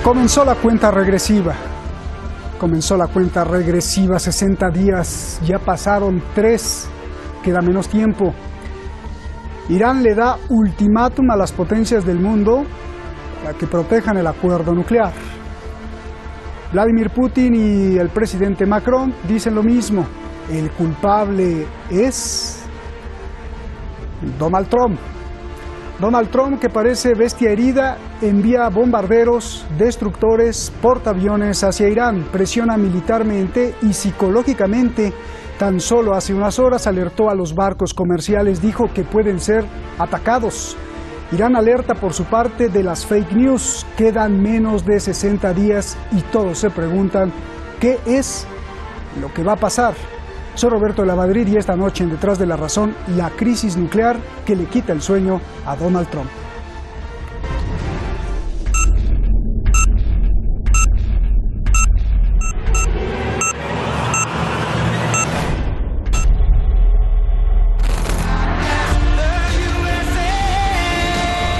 Comenzó la cuenta regresiva. 60 días, ya pasaron 3, queda menos tiempo. Irán le da ultimátum a las potencias del mundo para que protejan el acuerdo nuclear. Vladimir Putin y el presidente Macron dicen lo mismo. El culpable es Donald Trump. Donald Trump, que parece bestia herida, envía bombarderos, destructores, portaaviones hacia Irán, presiona militarmente y psicológicamente. Tan solo hace unas horas alertó a los barcos comerciales, dijo que pueden ser atacados. Irán alerta por su parte de las fake news. Quedan menos de 60 días y todos se preguntan ¿qué es lo que va a pasar? Soy Roberto de la Madrid y esta noche en Detrás de la Razón, la crisis nuclear que le quita el sueño a Donald Trump.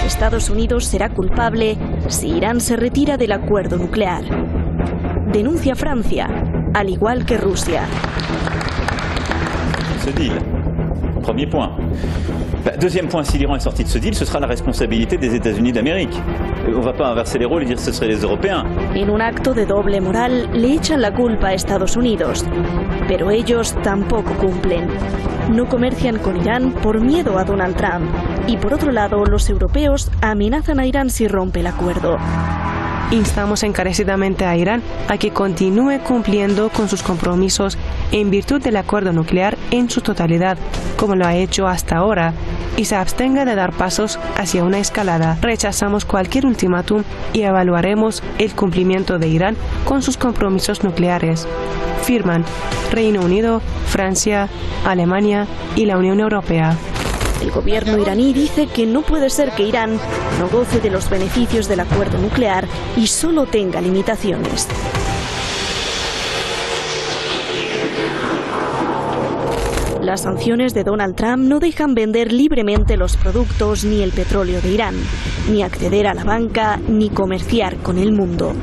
Estados Unidos será culpable si Irán se retira del acuerdo nuclear. Denuncia Francia, al igual que Rusia. Ce deal. Premier point. Deuxième point, si l'Iran est sorti de ce deal, ce sera la responsabilité des États-Unis d'Amérique. On ne va pas inverser les rôles et dire que ce seraient les Européens. En un acto de doble moral, le echan la culpa a Estados Unidos. Pero ellos tampoco cumplen. No comercian con Irán por miedo a Donald Trump. Y por otro lado, los europeos amenazan a Irán si rompe el acuerdo. Instamos encarecidamente a Irán a que continúe cumpliendo con sus compromisos en virtud del acuerdo nuclear en su totalidad, como lo ha hecho hasta ahora, y se abstenga de dar pasos hacia una escalada. Rechazamos cualquier ultimátum y evaluaremos el cumplimiento de Irán con sus compromisos nucleares. Firman Reino Unido, Francia, Alemania y la Unión Europea. El gobierno iraní dice que no puede ser que Irán no goce de los beneficios del acuerdo nuclear y solo tenga limitaciones. Las sanciones de Donald Trump no dejan vender libremente los productos ni el petróleo de Irán, ni acceder a la banca, ni comerciar con el mundo.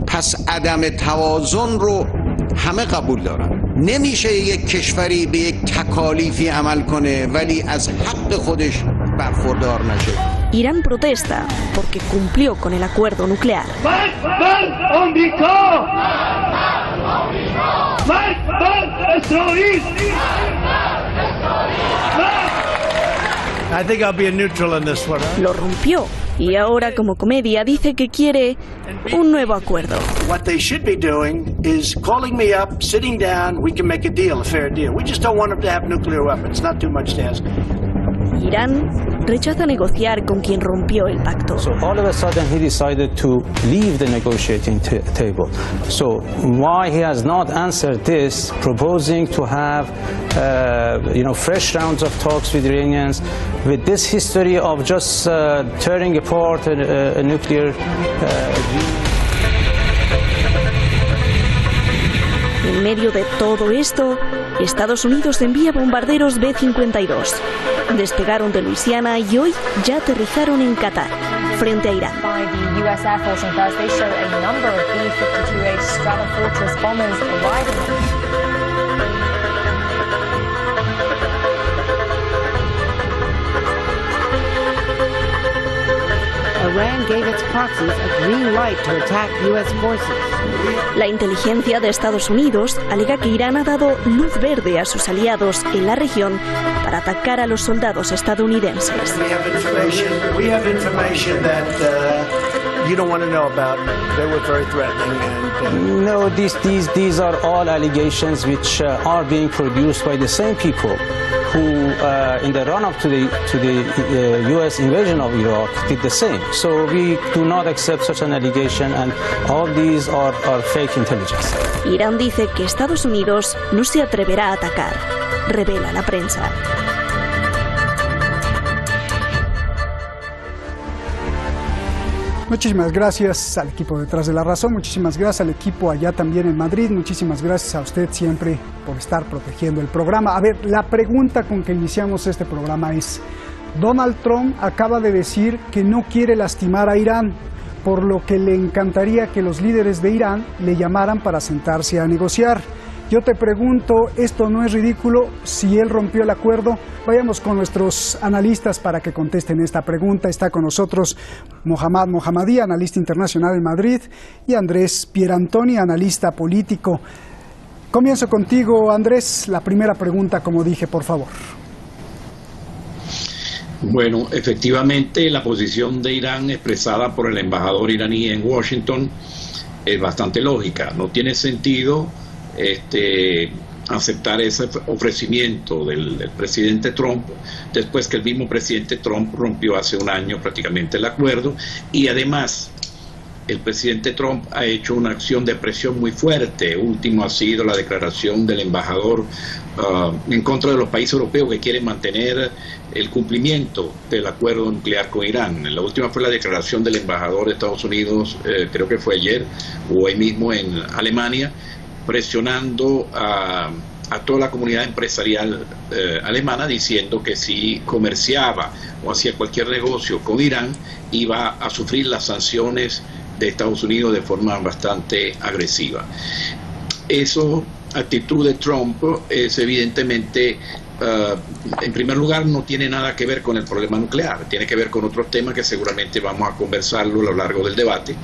پس عدم توازن رو همه قبول دارن. نمیشه یک کشوری به یک تکالیفی عمل کنه ولی از حق خودش برخوردار نشه. Irán protesta porque cumplió con el acuerdo nuclear. I think I'll be a neutral in this one. Lo rompió y ahora, como comedia, dice que quiere un nuevo acuerdo. What they should be doing is calling me up, sitting down, we can make a deal, a fair deal. We just don't want them to have nuclear weapons. Not too much to ask. Irán rechaza negociar con quien rompió el pacto. So all of a sudden he decided to leave the negotiating table. So why he has not answered this, proposing to have fresh rounds of talks with Iranians, with this history of just tearing apart a nuclear En medio de todo esto, Estados Unidos envía bombarderos B-52. Despegaron de Luisiana y hoy ya aterrizaron en Qatar, frente a Irán. Iran gave its proxies a green light to attack U.S. forces. La inteligencia de Estados Unidos alega que Irán ha dado luz verde a sus aliados en la región para atacar a los soldados estadounidenses. We have information that you don't want to know about. They were very threatening. And, No, these are all allegations which are being produced by the same people who, in the run-up to the U.S. invasion of Iraq, did the same. So we do not accept such an allegation, and all these are fake intelligence. Irán dice que Estados Unidos no se atreverá a atacar, revela la prensa. Muchísimas gracias al equipo Detrás de la Razón, muchísimas gracias al equipo allá también en Madrid, muchísimas gracias a usted siempre por estar protegiendo el programa. A ver, la pregunta con que iniciamos este programa es, Donald Trump acaba de decir que no quiere lastimar a Irán, por lo que le encantaría que los líderes de Irán le llamaran para sentarse a negociar. Yo te pregunto, ¿esto no es ridículo si él rompió el acuerdo? Vayamos con nuestros analistas para que contesten esta pregunta. Está con nosotros Mohammad Mohammadi, analista internacional en Madrid, y Andrés Pierantoni, analista político. Comienzo contigo, Andrés. La primera pregunta, como dije, por favor. Bueno, efectivamente la posición de Irán expresada por el embajador iraní en Washington es bastante lógica. No tiene sentido aceptar ese ofrecimiento del presidente Trump después que el mismo presidente Trump rompió hace un año prácticamente el acuerdo, y además el presidente Trump ha hecho una acción de presión muy fuerte. Último ha sido la declaración del embajador en contra de los países europeos que quieren mantener el cumplimiento del acuerdo nuclear con Irán. La última fue la declaración del embajador de Estados Unidos, creo que fue ayer o hoy mismo en Alemania, presionando a toda la comunidad empresarial alemana, diciendo que si comerciaba o hacía cualquier negocio con Irán iba a sufrir las sanciones de Estados Unidos de forma bastante agresiva. Eso, actitud de Trump, es evidentemente, en primer lugar, no tiene nada que ver con el problema nuclear, tiene que ver con otros temas que seguramente vamos a conversarlo a lo largo del debate,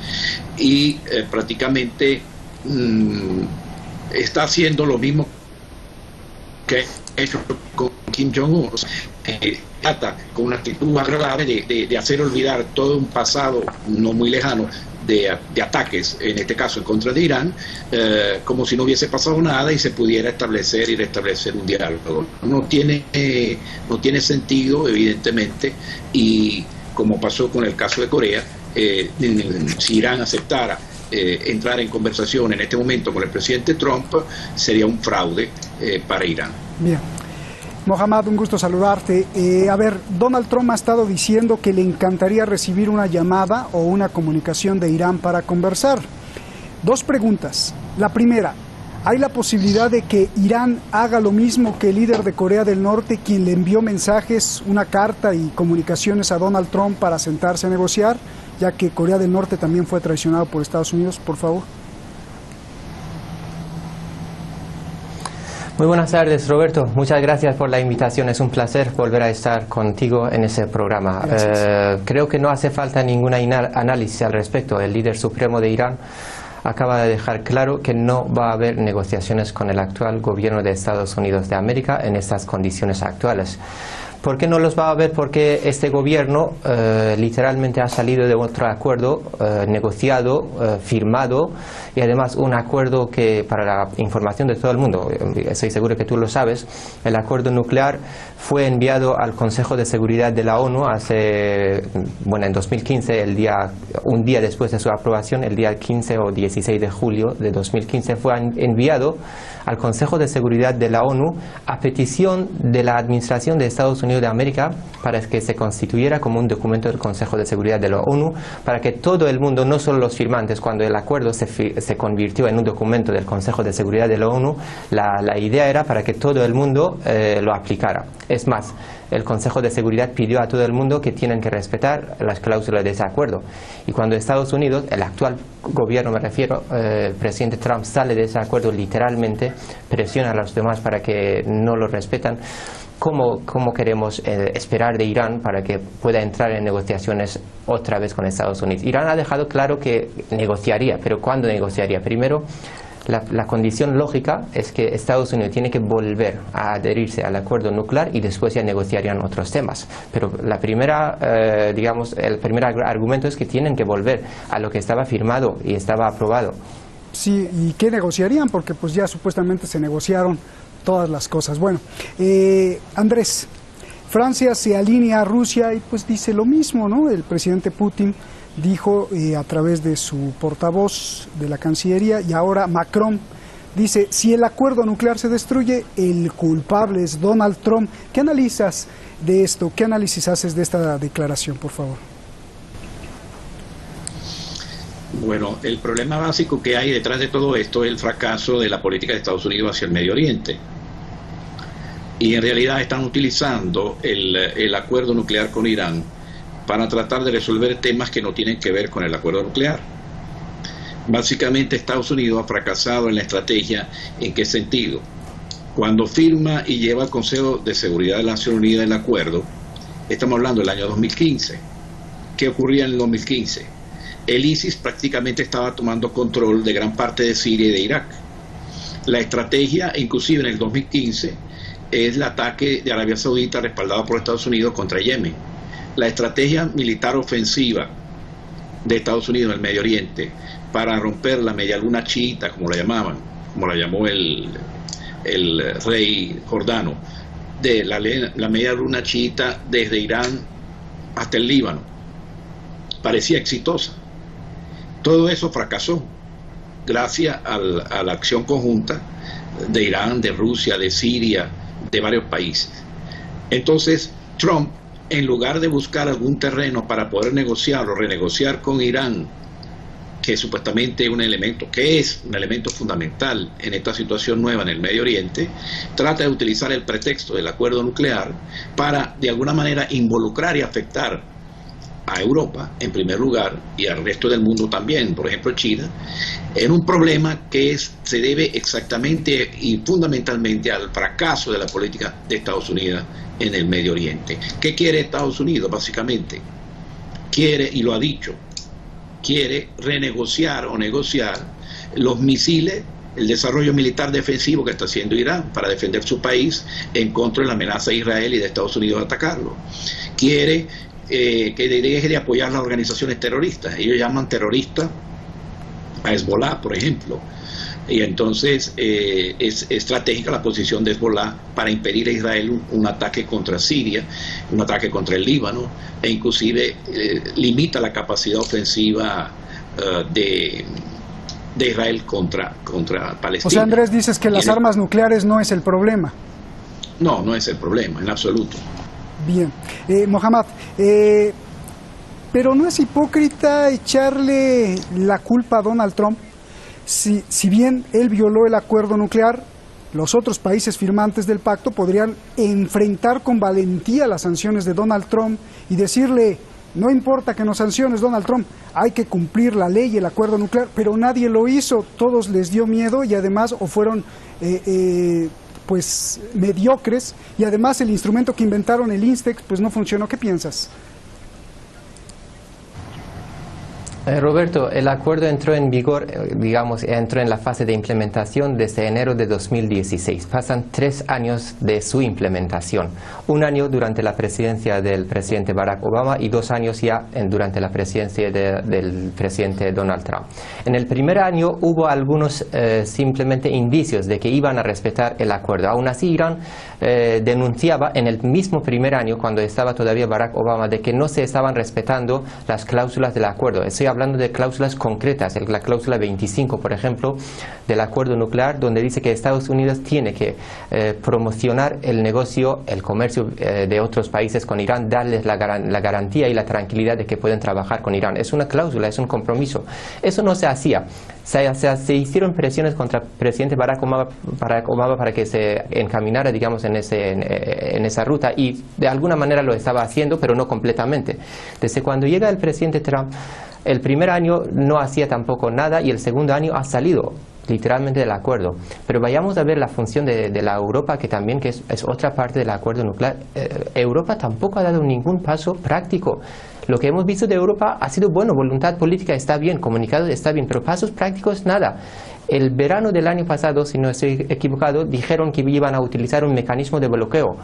y prácticamente está haciendo lo mismo que ha hecho con Kim Jong-un. Trata con una actitud agradable de hacer olvidar todo un pasado no muy lejano de ataques, en este caso en contra de Irán, como si no hubiese pasado nada y se pudiera establecer y restablecer un diálogo. No tiene sentido, evidentemente, y como pasó con el caso de Corea, si Irán aceptara entrar en conversación en este momento con el presidente Trump, sería un fraude para Irán. Bien. Mohammad, un gusto saludarte. Donald Trump ha estado diciendo que le encantaría recibir una llamada o una comunicación de Irán para conversar. Dos preguntas. La primera, ¿hay la posibilidad de que Irán haga lo mismo que el líder de Corea del Norte, quien le envió mensajes, una carta y comunicaciones a Donald Trump para sentarse a negociar, ya que Corea del Norte también fue traicionado por Estados Unidos? Por favor. Muy buenas tardes, Roberto. Muchas gracias por la invitación. Es un placer volver a estar contigo en ese programa. Creo que no hace falta ningún análisis al respecto. El líder supremo de Irán acaba de dejar claro que no va a haber negociaciones con el actual gobierno de Estados Unidos de América en estas condiciones actuales. ¿Por qué no los va a haber? Porque este gobierno literalmente ha salido de otro acuerdo negociado, firmado, y además un acuerdo que, para la información de todo el mundo, estoy seguro que tú lo sabes, el acuerdo nuclear fue enviado al Consejo de Seguridad de la ONU en 2015, un día después de su aprobación, el día 15 o 16 de julio de 2015, fue enviado al Consejo de Seguridad de la ONU a petición de la Administración de Estados Unidos de América para que se constituyera como un documento del Consejo de Seguridad de la ONU, para que todo el mundo, no solo los firmantes, cuando el acuerdo se convirtió en un documento del Consejo de Seguridad de la ONU, la idea era para que todo el mundo lo aplicara. Es más, el Consejo de Seguridad pidió a todo el mundo que tienen que respetar las cláusulas de ese acuerdo. Y cuando Estados Unidos, el actual gobierno me refiero, el presidente Trump sale de ese acuerdo, literalmente presiona a los demás para que no lo respetan. ¿Cómo queremos esperar de Irán para que pueda entrar en negociaciones otra vez con Estados Unidos? Irán ha dejado claro que negociaría, pero ¿cuándo negociaría? Primero, la condición lógica es que Estados Unidos tiene que volver a adherirse al acuerdo nuclear y después ya negociarían otros temas. Pero el primer argumento es que tienen que volver a lo que estaba firmado y estaba aprobado. Sí, ¿y qué negociarían? Porque pues ya supuestamente se negociaron todas las cosas. Bueno, Andrés, Francia se alinea a Rusia y pues dice lo mismo, ¿no? El presidente Putin dijo a través de su portavoz de la Cancillería, y ahora Macron dice, si el acuerdo nuclear se destruye, el culpable es Donald Trump. ¿Qué analizas de esto? ¿Qué análisis haces de esta declaración, por favor? Bueno, el problema básico que hay detrás de todo esto es el fracaso de la política de Estados Unidos hacia el Medio Oriente. Y en realidad están utilizando el acuerdo nuclear con Irán para tratar de resolver temas que no tienen que ver con el acuerdo nuclear. Básicamente Estados Unidos ha fracasado en la estrategia. ¿En qué sentido? Cuando firma y lleva al Consejo de Seguridad de las Naciones Unidas el acuerdo, estamos hablando del año 2015. ¿Qué ocurría en el 2015? El ISIS prácticamente estaba tomando control de gran parte de Siria y de Irak. La estrategia, inclusive en el 2015, es el ataque de Arabia Saudita respaldado por Estados Unidos contra Yemen. La estrategia militar ofensiva de Estados Unidos en el Medio Oriente para romper la media luna chiita, como la llamaban, como la llamó el rey jordano, de la media luna chiita desde Irán hasta el Líbano, parecía exitosa. Todo eso fracasó gracias a la acción conjunta de Irán, de Rusia, de Siria, de varios países. Entonces Trump, en lugar de buscar algún terreno para poder negociar o renegociar con Irán, que supuestamente es un elemento fundamental en esta situación nueva en el Medio Oriente, trata de utilizar el pretexto del acuerdo nuclear para de alguna manera involucrar y afectar a Europa en primer lugar y al resto del mundo también, por ejemplo China, en un problema que se debe exactamente y fundamentalmente al fracaso de la política de Estados Unidos en el Medio Oriente. ¿Qué quiere Estados Unidos básicamente? Quiere, y lo ha dicho, quiere renegociar o negociar los misiles, el desarrollo militar defensivo que está haciendo Irán para defender su país en contra de la amenaza de Israel y de Estados Unidos de atacarlo. Quiere que deje de apoyar las organizaciones terroristas. Ellos llaman terrorista a Hezbollah, por ejemplo. Y entonces es estratégica la posición de Hezbollah para impedir a Israel un ataque contra Siria, un ataque contra el Líbano, e inclusive limita la capacidad ofensiva de Israel contra Palestina. O sea, Andrés, dices que las armas nucleares no es el problema. No, no es el problema, en absoluto. Bien. Mohammad, pero ¿no es hipócrita echarle la culpa a Donald Trump? Si bien él violó el acuerdo nuclear, los otros países firmantes del pacto podrían enfrentar con valentía las sanciones de Donald Trump y decirle: no importa que nos sanciones, Donald Trump, hay que cumplir la ley y el acuerdo nuclear, pero nadie lo hizo, todos les dio miedo y además fueron pues mediocres, y además el instrumento que inventaron, el INSTEX, pues no funcionó. ¿Qué piensas? Roberto, el acuerdo entró en vigor, entró en la fase de implementación desde enero de 2016. Pasan 3 años de su implementación. 1 año durante la presidencia del presidente Barack Obama y 2 años ya durante la presidencia del presidente Donald Trump. En el primer año hubo algunos simplemente indicios de que iban a respetar el acuerdo. Aún así, Irán denunciaba en el mismo primer año, cuando estaba todavía Barack Obama, de que no se estaban respetando las cláusulas del acuerdo. Estoy hablando de cláusulas concretas, la cláusula 25, por ejemplo, del acuerdo nuclear, donde dice que Estados Unidos tiene que promocionar el negocio, el comercio de otros países con Irán, darles la garantía y la tranquilidad de que pueden trabajar con Irán. Es una cláusula, es un compromiso. Eso no se hacía. Se hicieron presiones contra el presidente Barack Obama para que se encaminara, digamos, en esa ruta, y de alguna manera lo estaba haciendo, pero no completamente. Desde cuando llega el presidente Trump, el primer año no hacía tampoco nada y el segundo año ha salido literalmente del acuerdo. Pero vayamos a ver la función de la Europa, que también es otra parte del acuerdo nuclear. Europa tampoco ha dado ningún paso práctico. Lo que hemos visto de Europa ha sido bueno, voluntad política está bien, comunicado está bien, pero pasos prácticos nada. El verano del año pasado, si no estoy equivocado, dijeron que iban a utilizar un mecanismo de bloqueo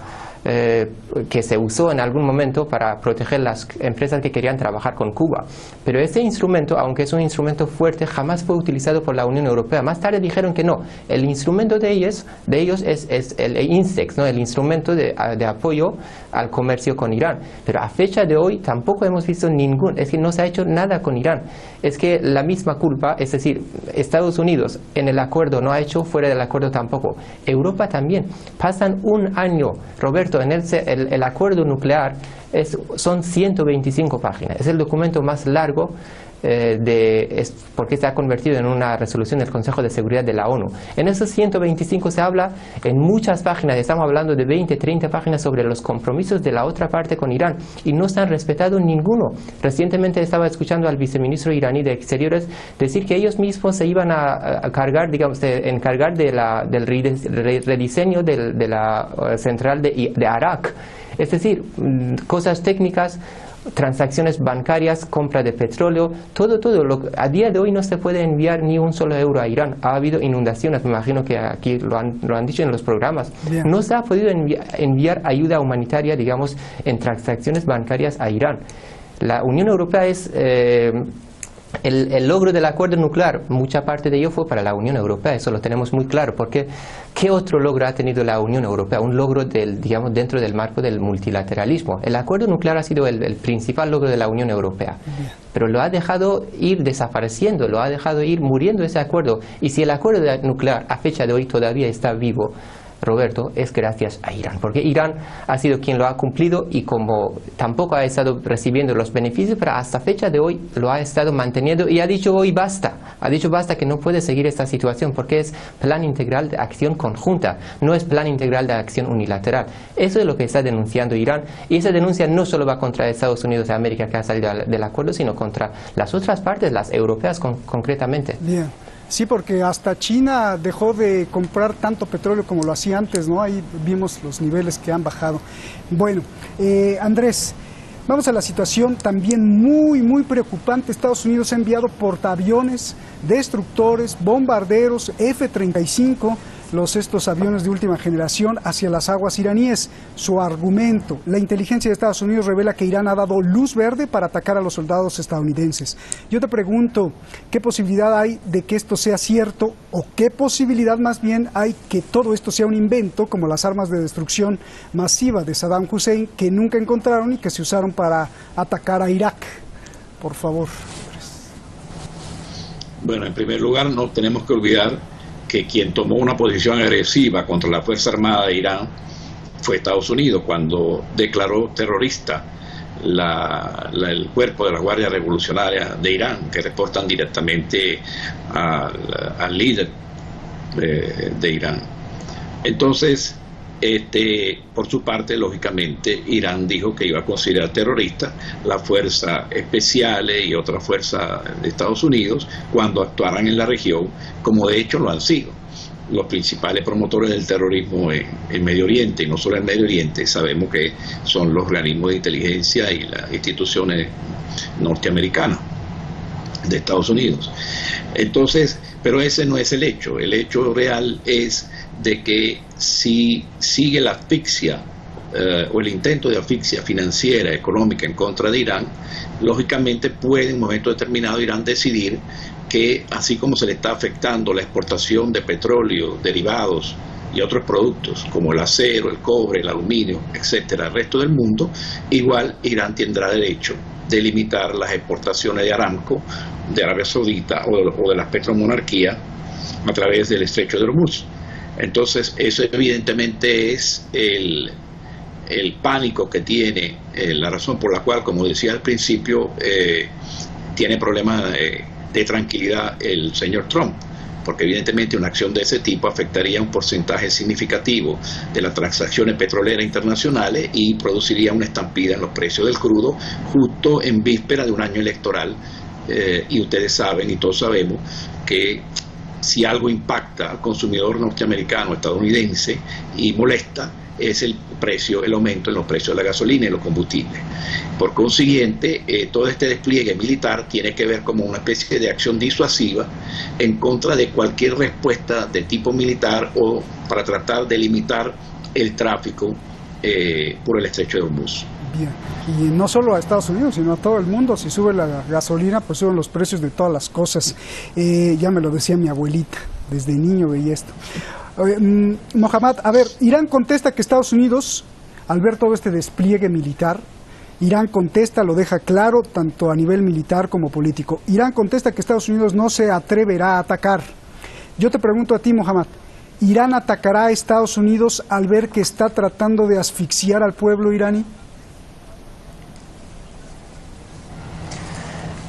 que se usó en algún momento para proteger las empresas que querían trabajar con Cuba. Pero ese instrumento, aunque es un instrumento fuerte, jamás fue utilizado por la Unión Europea. Más tarde dijeron que no. El instrumento de ellos es el INSTEX, ¿no? El instrumento de apoyo al comercio con Irán. Pero a fecha de hoy tampoco hemos visto es que no se ha hecho nada con Irán. Es que la misma culpa, es decir, Estados Unidos en el acuerdo no ha hecho, fuera del acuerdo tampoco. Europa también. Pasan 1 año, Roberto, en el acuerdo nuclear son 125 páginas. Es el documento más largo porque se ha convertido en una resolución del Consejo de Seguridad de la ONU. En esos 125 se habla en muchas páginas, estamos hablando de 20, 30 páginas sobre los compromisos de la otra parte con Irán, y no se han respetado ninguno. Recientemente estaba escuchando al viceministro iraní de Exteriores decir que ellos mismos se iban a encargar del rediseño de la central de Arak. Es decir, cosas técnicas, transacciones bancarias, compra de petróleo, todo. A día de hoy no se puede enviar ni un solo euro a Irán. Ha habido inundaciones, me imagino que aquí lo han dicho en los programas. Bien. No se ha podido enviar ayuda humanitaria, digamos, en transacciones bancarias a Irán. La Unión Europea es... El logro del acuerdo nuclear, mucha parte de ello fue para la Unión Europea, eso lo tenemos muy claro, porque ¿qué otro logro ha tenido la Unión Europea? Un logro dentro del marco del multilateralismo. El acuerdo nuclear ha sido el principal logro de la Unión Europea, pero lo ha dejado ir desapareciendo, lo ha dejado ir muriendo ese acuerdo, y si el acuerdo nuclear a fecha de hoy todavía está vivo, Roberto, es gracias a Irán, porque Irán ha sido quien lo ha cumplido, y como tampoco ha estado recibiendo los beneficios, pero hasta fecha de hoy lo ha estado manteniendo, y ha dicho hoy basta, que no puede seguir esta situación, porque es plan integral de acción conjunta, no es plan integral de acción unilateral. Eso es lo que está denunciando Irán, y esa denuncia no solo va contra Estados Unidos de América, que ha salido del acuerdo, sino contra las otras partes, las europeas concretamente. Bien. Sí, porque hasta China dejó de comprar tanto petróleo como lo hacía antes, ¿no? Ahí vimos los niveles que han bajado. Bueno, Andrés, vamos a la situación también muy preocupante. Estados Unidos ha enviado portaaviones, destructores, bombarderos, F-35, estos aviones de última generación, hacia las aguas iraníes. Su argumento: la inteligencia de Estados Unidos revela que Irán ha dado luz verde para atacar a los soldados estadounidenses. Yo te pregunto, ¿qué posibilidad hay de que esto sea cierto, o qué posibilidad más bien hay que todo esto sea un invento, como las armas de destrucción masiva de Saddam Hussein, que nunca encontraron y que se usaron para atacar a Irak? Por favor. Bueno, en primer lugar, no tenemos que olvidar que quien tomó una posición agresiva contra la Fuerza Armada de Irán fue Estados Unidos, cuando declaró terrorista el cuerpo de la Guardia Revolucionaria de Irán, que reportan directamente al líder de Irán. Entonces, por su parte, lógicamente, Irán dijo que iba a considerar terrorista las fuerzas especiales y otras fuerzas de Estados Unidos cuando actuaran en la región, como de hecho lo han sido. Los principales promotores del terrorismo en Medio Oriente, y no solo en Medio Oriente, sabemos que son los organismos de inteligencia y las instituciones norteamericanas de Estados Unidos. Entonces, pero ese no es el hecho. El hecho real es de que si sigue la asfixia o el intento de asfixia financiera, económica en contra de Irán, lógicamente puede en un momento determinado Irán decidir que, así como se le está afectando la exportación de petróleo, derivados y otros productos como el acero, el cobre, el aluminio, etcétera, al resto del mundo, igual Irán tendrá derecho de limitar las exportaciones de Aramco, de Arabia Saudita o de las petromonarquías a través del estrecho de Hormuz. Entonces, eso evidentemente es el pánico que tiene, la razón por la cual, como decía al principio, tiene problemas de tranquilidad el señor Trump, porque evidentemente una acción de ese tipo afectaría un porcentaje significativo de las transacciones petroleras internacionales y produciría una estampida en los precios del crudo justo en víspera de un año electoral, y ustedes saben y todos sabemos que si algo impacta al consumidor norteamericano, estadounidense, y molesta, es el aumento en los precios de la gasolina y los combustibles. Por consiguiente, todo este despliegue militar tiene que ver como una especie de acción disuasiva en contra de cualquier respuesta de tipo militar o para tratar de limitar el tráfico por el estrecho de Hormuz. Bien. Y no solo a Estados Unidos, sino a todo el mundo. Si sube la gasolina, pues suben los precios de todas las cosas. Ya me lo decía mi abuelita, desde niño veía esto. Mohammad, a ver, Irán contesta que Estados Unidos, al ver todo este despliegue militar, Irán contesta, lo deja claro, tanto a nivel militar como político. Irán contesta que Estados Unidos no se atreverá a atacar. Yo te pregunto a ti, Mohammad, ¿Irán atacará a Estados Unidos al ver que está tratando de asfixiar al pueblo iraní?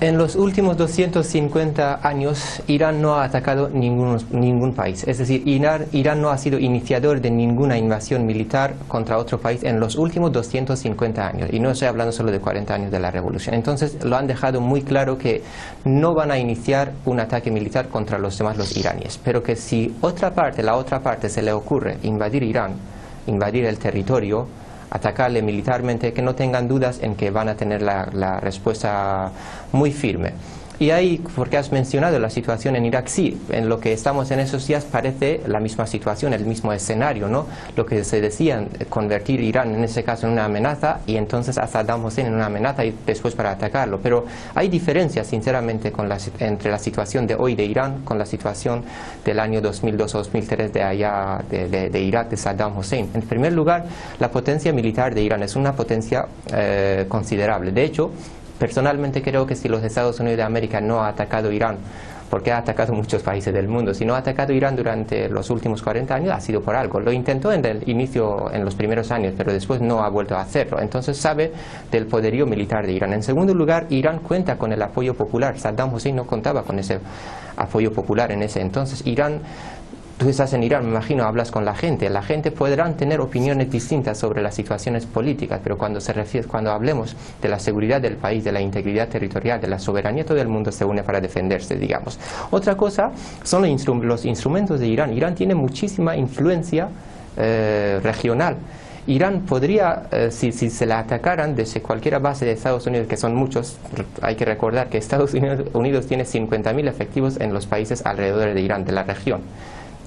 En los últimos 250 años, Irán no ha atacado ningún país. Es decir, Irán no ha sido iniciador de ninguna invasión militar contra otro país en los últimos 250 años. Y no estoy hablando solo de 40 años de la revolución. Entonces, lo han dejado muy claro que no van a iniciar un ataque militar contra los demás, los iraníes. Pero que si la otra parte se le ocurre invadir Irán, invadir el territorio, atacarle militarmente, que no tengan dudas en que van a tener la respuesta muy firme. Y ahí, porque has mencionado la situación en Irak, sí, en lo que estamos en esos días parece la misma situación, el mismo escenario, ¿no? Lo que se decía, convertir Irán en ese caso en una amenaza y entonces a Saddam Hussein en una amenaza y después para atacarlo. Pero hay diferencias, sinceramente, entre la situación de hoy de Irán con la situación del año 2002 o 2003 de allá, de Irak, de Saddam Hussein. En primer lugar, la potencia militar de Irán es una potencia considerable. De hecho, personalmente creo que si los Estados Unidos de América no ha atacado Irán, porque ha atacado muchos países del mundo, si no ha atacado Irán durante los últimos 40 años, ha sido por algo. Lo intentó en el inicio, en los primeros años, pero después no ha vuelto a hacerlo. Entonces sabe del poderío militar de Irán. En segundo lugar, Irán cuenta con el apoyo popular. Saddam Hussein no contaba con ese apoyo popular en ese entonces. Irán... Tú estás en Irán, me imagino, hablas con la gente podrán tener opiniones distintas sobre las situaciones políticas, pero cuando hablemos de la seguridad del país, de la integridad territorial, de la soberanía, todo el mundo se une para defenderse, digamos. Otra cosa son los instrumentos de Irán. Irán tiene muchísima influencia regional. Irán podría, si se la atacaran desde cualquier base de Estados Unidos, que son muchos, hay que recordar que Estados Unidos tiene 50.000 efectivos en los países alrededor de Irán, de la región.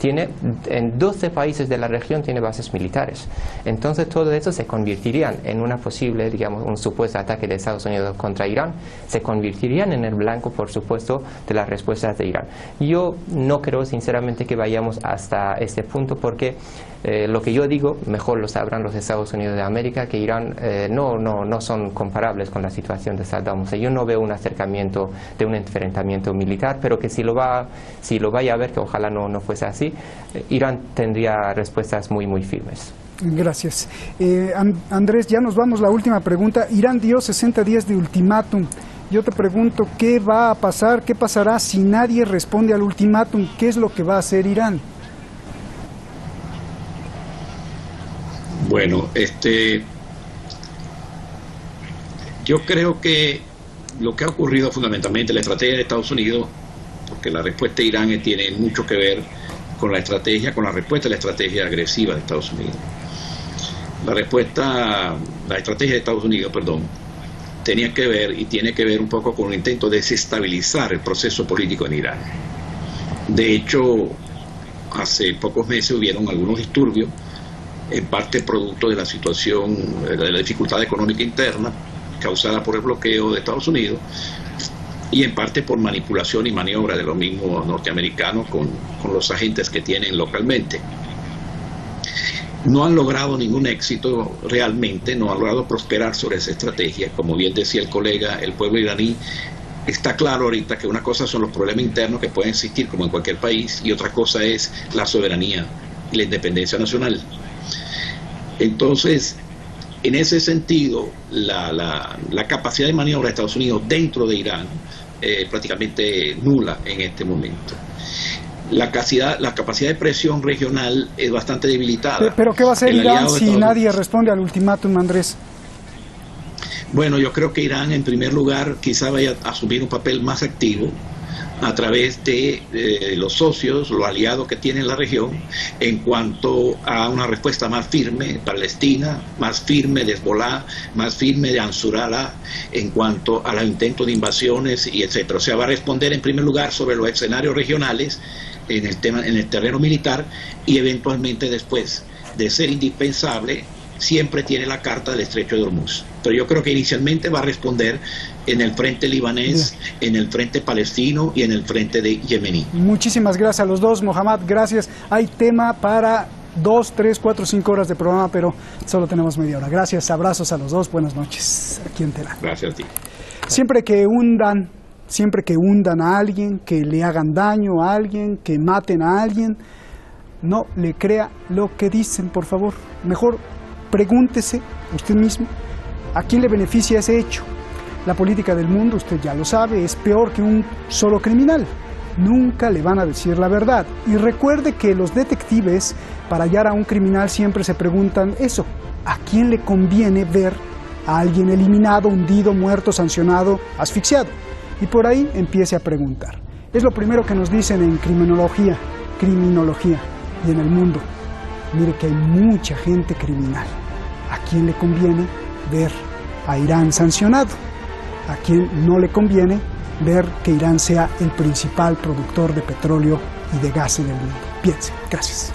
En 12 países de la región tiene bases militares. Entonces todo eso se convertirían en una posible, digamos, un supuesto ataque de Estados Unidos contra Irán, se convertirían en el blanco, por supuesto, de las respuestas de Irán. Yo no creo sinceramente que vayamos hasta este punto porque lo que yo digo, mejor lo sabrán los Estados Unidos de América, que Irán no son comparables con la situación de Saddam Hussein. Yo no veo un acercamiento de un enfrentamiento militar, pero que si lo vaya a ver, que ojalá no fuese así, Irán tendría respuestas muy firmes. Gracias. Andrés, ya nos vamos. La última pregunta. Irán dio 60 días de ultimátum. Yo te pregunto, ¿qué va a pasar? ¿Qué pasará si nadie responde al ultimátum? ¿Qué es lo que va a hacer Irán? Bueno, yo creo que lo que ha ocurrido fundamentalmente, la estrategia de Estados Unidos, porque la respuesta de Irán tiene mucho que ver con la respuesta a la estrategia agresiva de Estados Unidos. La estrategia de Estados Unidos, tiene que ver un poco con un intento de desestabilizar el proceso político en Irán. De hecho, hace pocos meses hubieron algunos disturbios, en parte producto de la situación, de la dificultad económica interna causada por el bloqueo de Estados Unidos, y en parte por manipulación y maniobra de los mismos norteamericanos con los agentes que tienen localmente. No han logrado ningún éxito realmente, no han logrado prosperar sobre esa estrategia. Como bien decía el colega, el pueblo iraní está claro ahorita que una cosa son los problemas internos que pueden existir como en cualquier país y otra cosa es la soberanía y la independencia nacional. Entonces, en ese sentido, la capacidad de maniobra de Estados Unidos dentro de Irán prácticamente nula en este momento. La capacidad de presión regional es bastante debilitada. ¿Pero qué va a hacer Irán si nadie responde al ultimátum, Andrés? Bueno, yo creo que Irán, en primer lugar, quizá vaya a asumir un papel más activo a través de los socios, los aliados que tiene en la región, en cuanto a una respuesta más firme de Palestina, más firme de Hezbollah, más firme de Ansarullah, en cuanto a los intentos de invasiones y etcétera. O sea, va a responder en primer lugar sobre los escenarios regionales en el terreno militar y eventualmente después de ser indispensable siempre tiene la carta del estrecho de Hormuz. Pero yo creo que inicialmente va a responder en el frente libanés, en el frente palestino y en el frente de yemení. Muchísimas gracias a los dos, Mohammad, gracias. Hay tema para 2, 3, 4, 5 horas de programa, pero solo tenemos media hora. Gracias, abrazos a los dos, buenas noches aquí en Teherán. Gracias a ti. Siempre que hundan a alguien, que le hagan daño a alguien, que maten a alguien, no le crea lo que dicen, por favor. Mejor pregúntese usted mismo a quién le beneficia ese hecho. La política del mundo, usted ya lo sabe, es peor que un solo criminal. Nunca le van a decir la verdad. Y recuerde que los detectives, para hallar a un criminal, siempre se preguntan eso: ¿a quién le conviene ver a alguien eliminado, hundido, muerto, sancionado, asfixiado? Y por ahí empiece a preguntar. Es lo primero que nos dicen en criminología y en el mundo. Mire que hay mucha gente criminal. ¿A quién le conviene ver a Irán sancionado? ¿A quién no le conviene ver que Irán sea el principal productor de petróleo y de gas en el mundo? Piense. Gracias.